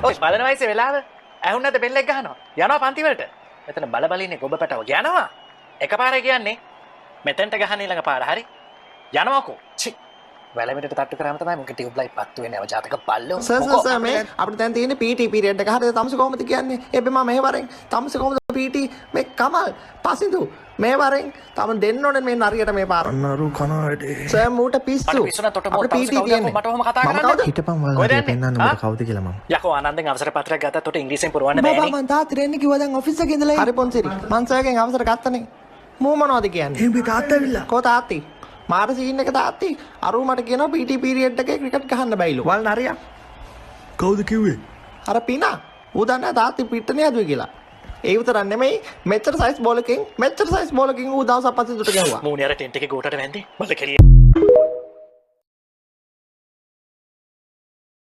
ඔය බලන වයසේ වෙලාව ඇහුන් නැද බෙල්ලෙක් ගහනවා. යනවා පන්ති වලට. මෙතන බල බල ඉන්නේ ගොබ පැටව. යනවා. එකපාරේ කියන්නේ මෙතෙන්ට ගහන ඊළඟ පාර. හරි. යනවාකෝ. චි. වැලමිටට තට්ටු කරාම තමයි මුගේ ටියුබ් ලයිට් පත්තු වෙන්නේ. අවජාතක බල්ලෝ. සර් මේ අපිට දැන් තියෙන්නේ PT පීරියඩ් එක. හරියට තමස කොහොමද කියන්නේ? එබ්බේ මම මෙහෙවරෙන් තමස කොහොමද PT මේ කමල් පසින්දු මෙහෙවරෙන් තම දෙන්න ඕනේ මේ නරියට මේ පාර. නරු කනවැටේ. සර් මූට පිස්සු. පිස්සුන තොට මොකද තමස කවුද මට ඔහම කතා කරන්නේ? හිටපන් වල පෙන්නන්න උඹට කවුද කියලා මම. යකෝ ආනන්දෙන් අවසර පත්‍රයක් ගත්තා තොට ඉංග්‍රීසියෙන් පුරවන්න බෑනේ. බබා මං තාත්තට එන්න කිව්වා දැන් ඔෆිස් එකේ ඉඳලා. හරි පොන්සිරි. මං සර්ගෙන් අවසර ගත්තනේ. මූ මොනවද කියන්නේ? එම්බේ තාත්තා ඇවිල්ලා. කෝ තාත්ති? මාර සීන් එක තාත්ති. අරු මට කියනවා PT පීරියඩ් එකේ ක්‍රිකට් ගහන්න බැයිලු. වල් නරියා. කවුද කිව්වේ? අර පිනා. ඌ දන්නා තාත්ති පිට්ටනේ හදුවේ කියලා. ඒ විතරක් නෙමෙයි මෙච්චර සයිස් බෝලකින් ඌ දවසක් පස්සේ දුට ගැහුවා. මූණේ අර ටෙන්ට් එකේ ගෝටට වැන්දේ. මල කෙලිය.